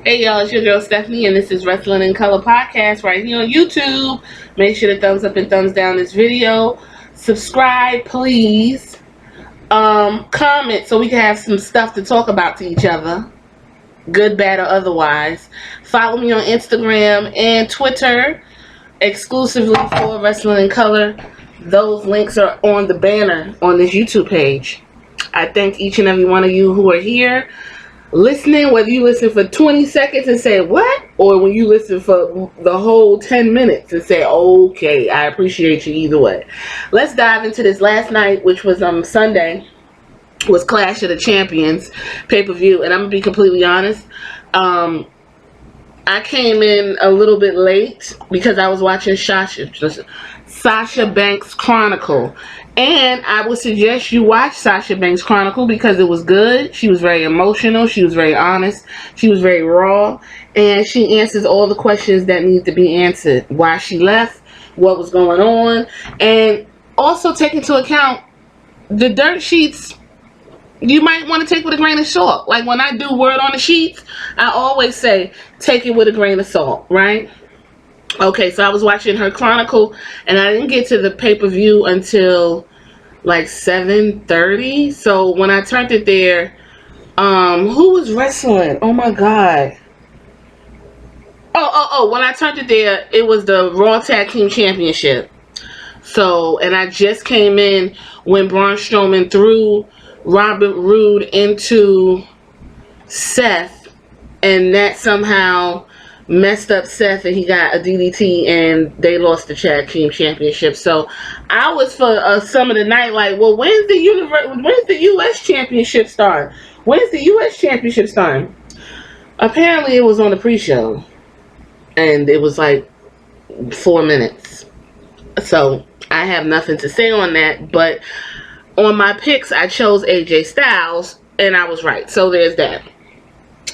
Hey y'all, it's your girl Stephanie, and this is Wrestling in Color Podcast right here on YouTube. Make sure to thumbs up and thumbs down this video. Subscribe, please. Comment so we can have some stuff to talk about to each other, good, bad, or otherwise. Follow me on Instagram and Twitter, exclusively for Wrestling in Color. Those links are on the banner on this YouTube page. I thank each and every one of you who are here listening, whether you listen for 20 seconds and say what, or when you listen for the whole 10 minutes and say okay. I appreciate you either way. Let's dive into this. Last night, which was Sunday, was Clash of the Champions pay-per-view, and I'm gonna be completely honest, I came in a little bit late because I was watching Sasha Banks Chronicle. And I would suggest you watch Sasha Banks Chronicle because it was good. She was very emotional. She was very honest. She was very raw. And she answers all the questions that need to be answered. Why she left, what was going on. And also take into account the dirt sheets. You might want to take with a grain of salt. Like when I do word on the sheets, I always say take it with a grain of salt, right? Okay, so I was watching her Chronicle, and I didn't get to the pay-per-view until like 7:30. So when I turned it there, who was wrestling? Oh my god. When I turned it there, it was the Raw Tag Team Championship. So, and I just came in when Braun Strowman threw Robert Roode into Seth, and that somehow messed up Seth, and he got a DDT, and they lost the Tag Team Championship. So I was for some of the night like, well, when's the U.S. Championship start? When's the U.S. Championship starting? Apparently, it was on the pre-show, and it was like 4 minutes. So I have nothing to say on that, but on my picks, I chose AJ Styles, and I was right. So there's that.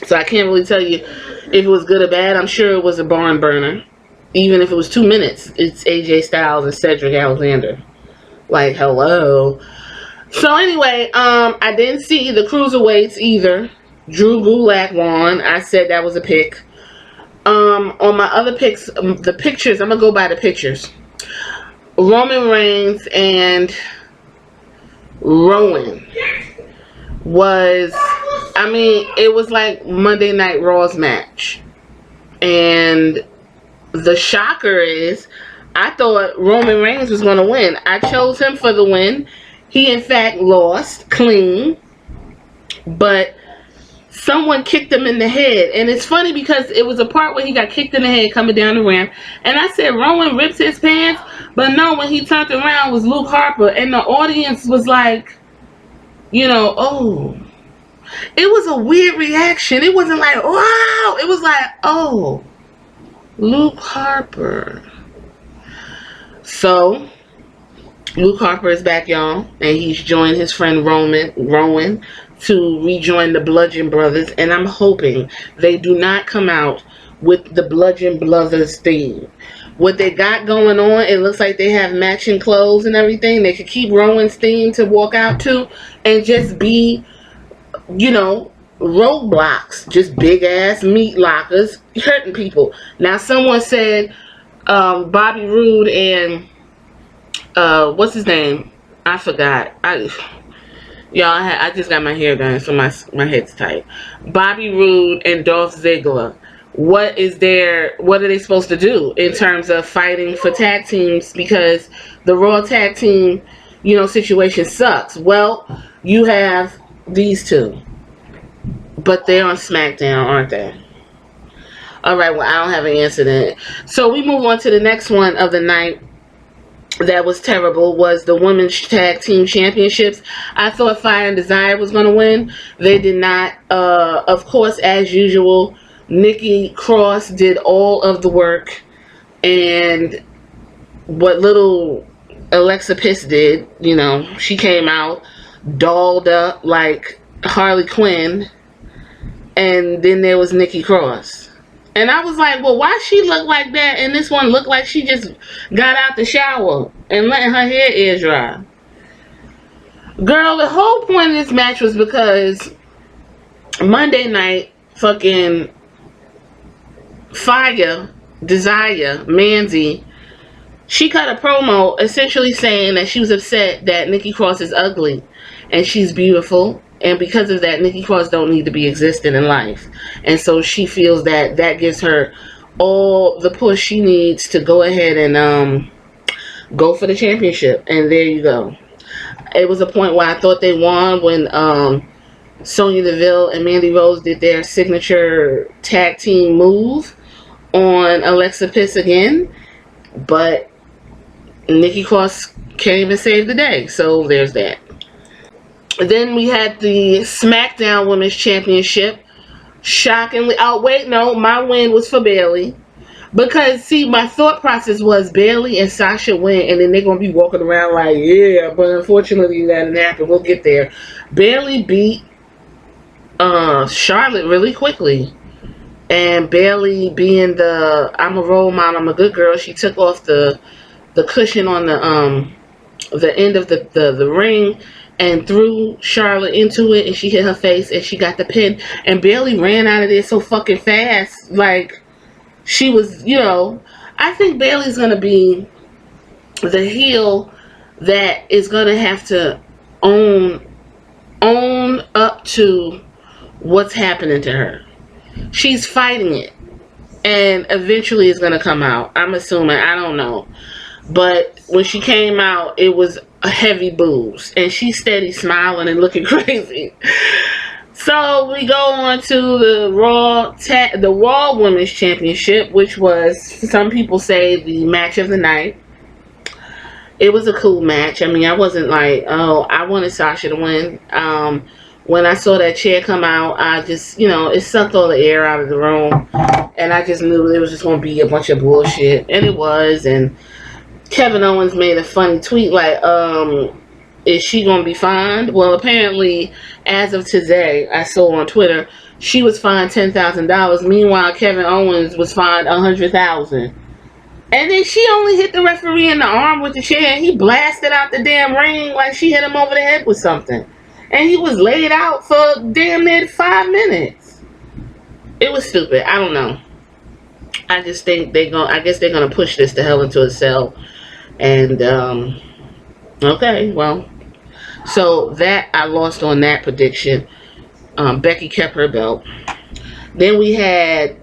So I can't really tell you if it was good or bad. I'm sure it was a barn burner. Even if it was 2 minutes, it's AJ Styles and Cedric Alexander. Like, hello. So anyway, I didn't see the cruiserweights either. Drew Gulak won. I said that was a pick. On my other picks, the pictures, I'm going to go by the pictures. Roman Reigns and Rowan was, I mean, it was like Monday Night Raw's match. And the shocker is, I thought Roman Reigns was going to win. I chose him for the win. He, in fact, lost clean. But someone kicked him in the head. And it's funny because it was a part where he got kicked in the head coming down the ramp. And I said, Rowan rips his pants. But no, when he turned around, it was Luke Harper. And the audience was like, you know, oh. It was a weird reaction. It wasn't like, wow. It was like, oh, Luke Harper. So, Luke Harper is back, y'all. And he's joined his friend Rowan to rejoin the Bludgeon Brothers. And I'm hoping they do not come out with the Bludgeon Brothers theme. What they got going on, it looks like they have matching clothes and everything. They could keep Rowan's theme to walk out to and just be, you know, roadblocks, just big ass meat lockers hurting people. Now someone said Bobby Roode and what's his name? I forgot. I just got my hair done, so my head's tight. Bobby Roode and Dolph Ziggler. What are they supposed to do in terms of fighting for tag teams? Because the Raw tag team, you know, situation sucks. Well, you have these two. But they're on SmackDown, aren't they? Alright, well, I don't have an answer to that. So we move on to the next one of the night that was terrible, was the Women's Tag Team Championships. I thought Fire and Desire was going to win. They did not. Of course, as usual, Nikki Cross did all of the work. And what little Alexa Bliss did, you know, she came out dolled up like Harley Quinn. And then there was Nikki Cross. And I was like, well, why she look like that and this one looked like she just got out the shower and letting her hair air dry? Girl, the whole point of this match was because Monday night, fucking Fire, Desire, Mandy, she cut a promo essentially saying that she was upset that Nikki Cross is ugly and she's beautiful. And because of that, Nikki Cross don't need to be existing in life. And so she feels that that gives her all the push she needs to go ahead and go for the championship. And there you go. It was a point where I thought they won when Sonya Deville and Mandy Rose did their signature tag team move on Alexa Bliss again. But Nikki Cross came and saved the day. So there's that. Then we had the SmackDown Women's Championship. Shockingly, oh wait, no, my win was for Bayley. Because, see, my thought process was Bayley and Sasha win, and then they're going to be walking around like, yeah, but unfortunately that didn't happen. We'll get there. Bayley beat Charlotte really quickly. And Bayley, being I'm a role model, I'm a good girl, she took off the cushion on the end of the ring and threw Charlotte into it, and she hit her face, and she got the pin. And Bayley ran out of there so fucking fast, like she was, I think Bayley's gonna be the heel that is gonna have to own up to what's happening to her. She's fighting it, and eventually it's gonna come out. I'm assuming. I don't know. But when she came out, it was a heavy boobs, and she's steady smiling and looking crazy. So we go on to the Raw Women's Championship, which was, some people say, the match of the night. It was a cool match. I mean, I wasn't like, oh, I wanted Sasha to win. When I saw that chair come out, I just, it sucked all the air out of the room, and I just knew it was just going to be a bunch of bullshit, and it was. And Kevin Owens made a funny tweet like, is she going to be fined? Well, apparently, as of today, I saw on Twitter, she was fined $10,000. Meanwhile, Kevin Owens was fined $100,000. And then she only hit the referee in the arm with the chair, and he blasted out the damn ring like she hit him over the head with something. And he was laid out for damn near 5 minutes. It was stupid. I don't know. I just think I guess they're gonna push this to hell into a cell. And okay, well, so that I lost on that prediction. Becky kept her belt. Then we had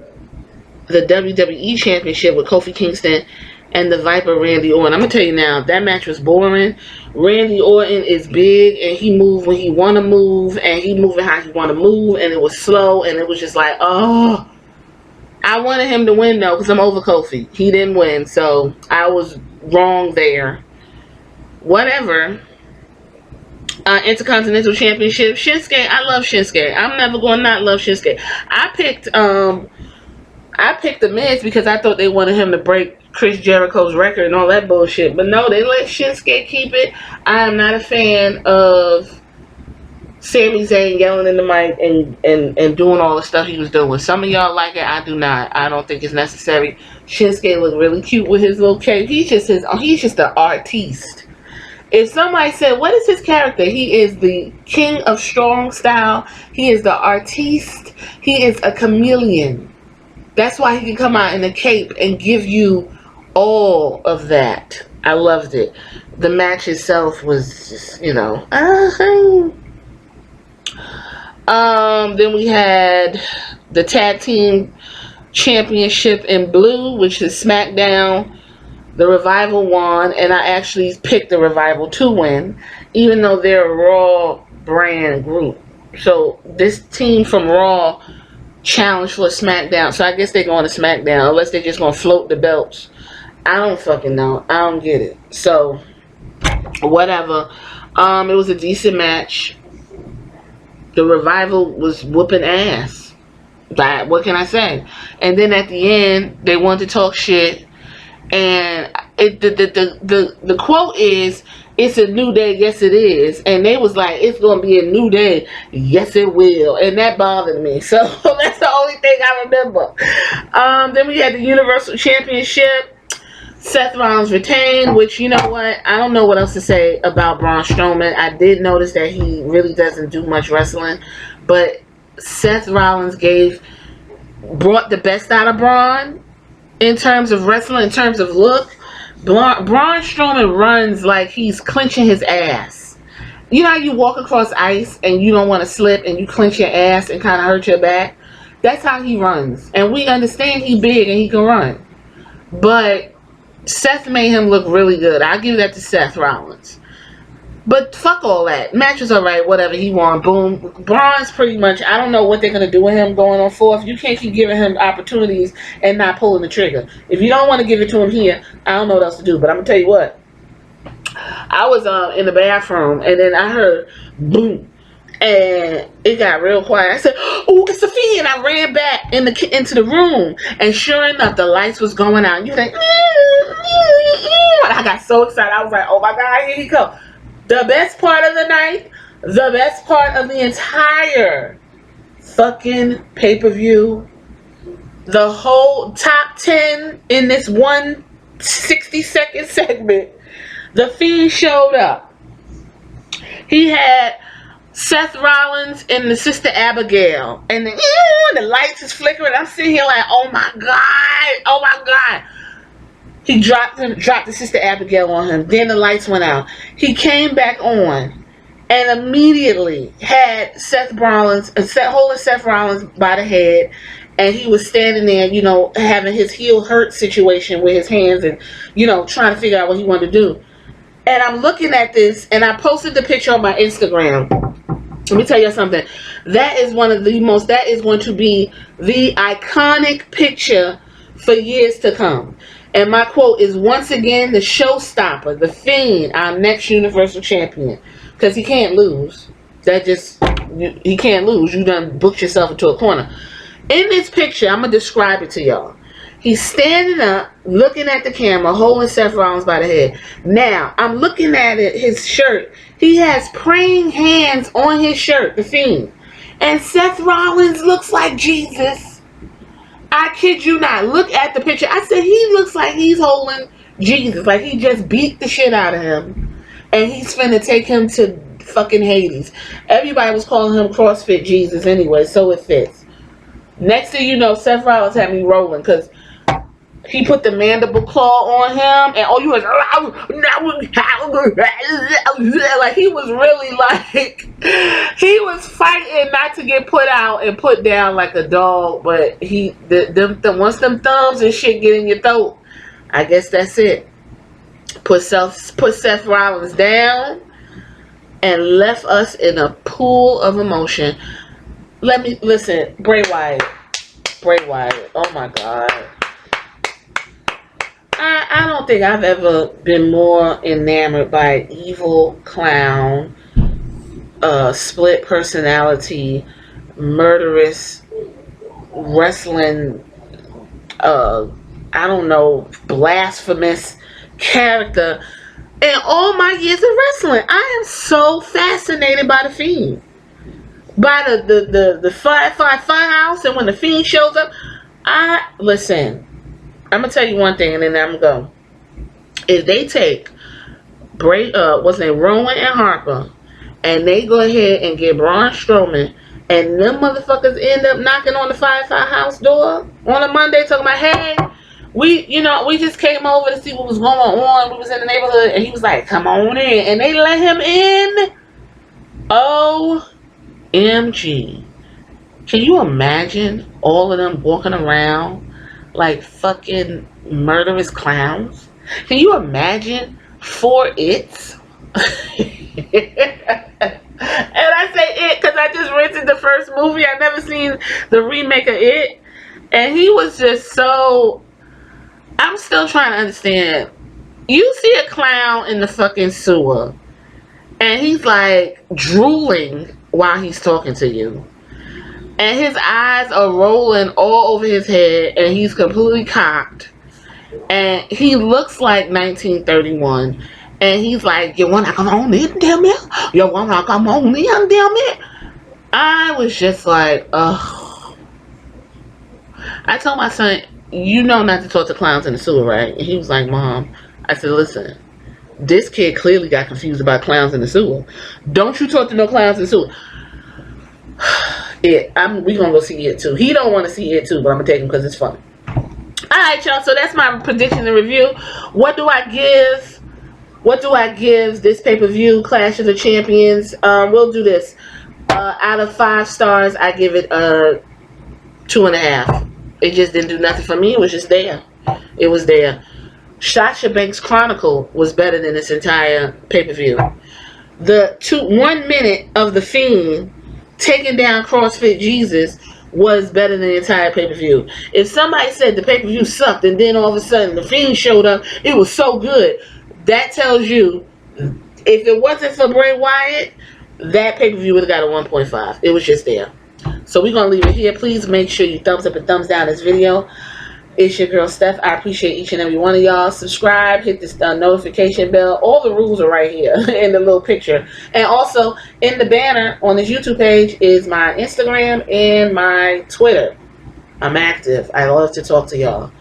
the WWE Championship with Kofi Kingston and the Viper Randy Orton. I'm gonna tell you now, that match was boring. Randy Orton is big, and he moved when he want to move, and he moving how he want to move, and it was slow, and it was just like, oh. I wanted him to win though, because I'm over Kofi. He didn't win, so I was wrong there. Whatever. Intercontinental Championship, Shinsuke. I love Shinsuke. I'm never going to not love Shinsuke. I picked the Miz because I thought they wanted him to break Chris Jericho's record and all that bullshit. But no, they let Shinsuke keep it. I am not a fan of Sami Zayn yelling in the mic and doing all the stuff he was doing. Some of y'all like it. I do not. I don't think it's necessary. Shinsuke looked really cute with his little cape. He's just an artiste. If somebody said, what is his character? He is the king of strong style. He is the artiste. He is a chameleon. That's why he can come out in a cape and give you all of that. I loved it. The match itself was just, then we had the Tag Team Championship in blue, which is SmackDown. The Revival won, and I actually picked the Revival to win, even though they're a Raw brand group. So this team from Raw challenged for SmackDown. So I guess they're going to SmackDown, unless they're just going to float the belts. I don't fucking know. I don't get it. So, whatever. It was a decent match. The Revival was whooping ass. Like, what can I say? And then at the end, they wanted to talk shit. And the quote is, it's a new day, yes it is. And they was like, it's going to be a new day, yes it will. And that bothered me. So that's the only thing I remember. Then we had the Universal Championship. Seth Rollins retained, which, you know what? I don't know what else to say about Braun Strowman. I did notice that he really doesn't do much wrestling. But Seth Rollins gave brought the best out of Braun in terms of wrestling, in terms of look. Braun Strowman runs like he's clenching his ass. You know how you walk across ice and you don't want to slip and you clench your ass and kind of hurt your back? That's how he runs. And we understand he's big and he can run. But Seth made him look really good. I'll give that to Seth Rollins. But fuck all that. Match was alright, whatever. He won. Boom. Braun's pretty much, I don't know what they're going to do with him going on fourth. You can't keep giving him opportunities and not pulling the trigger. If you don't want to give it to him here, I don't know what else to do. But I'm going to tell you what. I was in the bathroom and then I heard boom. And it got real quiet. I said, "Oh, it's the Fiend!" I ran back into the room, and sure enough, the lights was going out. You think, and I got so excited. I was like, "Oh my God, here he comes!" The best part of the night, the best part of the entire fucking pay-per-view, the whole top 10 in this one 60-second segment, the Fiend showed up. He had Seth Rollins and the sister Abigail, and the lights is flickering. I'm sitting here like, oh my God. He dropped the sister Abigail on him. Then the lights went out. He came back on and immediately had holding Seth Rollins by the head, and he was standing there, having his heel hurt situation with his hands and, trying to figure out what he wanted to do. And I'm looking at this, and I posted the picture on my Instagram. Let me tell you something. That is that is going to be the iconic picture for years to come. And my quote is, once again, the showstopper, the Fiend, our next Universal Champion. Because he can't lose. He can't lose. You done booked yourself into a corner. In this picture, I'm going to describe it to y'all. He's standing up, looking at the camera, holding Seth Rollins by the head. Now, I'm looking at his shirt. He has praying hands on his shirt, the Fiend. And Seth Rollins looks like Jesus. I kid you not. Look at the picture. I said he looks like he's holding Jesus. Like he just beat the shit out of him. And he's finna take him to fucking Hades. Everybody was calling him CrossFit Jesus anyway, so it fits. Next thing you know, Seth Rollins had me rolling because he put the mandible claw on him, and you was like he was really like he was fighting not to get put out and put down like a dog. But once them thumbs and shit get in your throat, I guess that's it. Put Seth Rollins down and left us in a pool of emotion. Listen, Bray Wyatt. Oh my God. I don't think I've ever been more enamored by an evil clown, split personality, murderous wrestling, blasphemous character in all my years of wrestling. I am so fascinated by the Fiend. By the firehouse, and when the Fiend shows up, listen. I'm gonna tell you one thing, and then I'm gonna go. If they take Rowan and Harper, and they go ahead and get Braun Strowman, and them motherfuckers end up knocking on the firehouse door on a Monday, talking about, hey, we just came over to see what was going on. We was in the neighborhood, and he was like, come on in, and they let him in. OMG. Can you imagine all of them walking around like fucking murderous clowns? Can you imagine 4 It's? And I say it because I just rented the first movie. I never seen the remake of It. And he was just so... I'm still trying to understand. You see a clown in the fucking sewer, and he's like drooling while he's talking to you. And his eyes are rolling all over his head, and he's completely cocked. And he looks like 1931. And he's like, you wanna come on in, damn it? You wanna come on in, damn it? I was just like, ugh. I told my son, you know not to talk to clowns in the sewer, right? And he was like, Mom. I said, listen, this kid clearly got confused about clowns in the sewer. Don't you talk to no clowns in the sewer. we gonna go see it too. He don't want to see it too, but I'm gonna take him because it's fun. Alright, y'all, so that's my prediction and review. What do I give this pay-per-view, Clash of the Champions? We'll do this. Out of 5 stars, I give it a 2.5. It just didn't do nothing for me. It was just there. It was there. Sasha Banks Chronicle was better than this entire pay-per-view. The 1 minute of the Fiend taking down CrossFit Jesus was better than the entire pay-per-view. If somebody said the pay-per-view sucked and then all of a sudden the Fiend showed up, it was so good, that tells you if it wasn't for Bray Wyatt, that pay-per-view would have got a 1.5. It was just there. So we're going to leave it here. Please make sure you thumbs up and thumbs down this video. It's your girl Steph. I appreciate each and every one of y'all. Subscribe, hit this notification bell. All the rules are right here in the little picture. And also in the banner on this YouTube page is my Instagram and my Twitter. I'm active. I love to talk to y'all.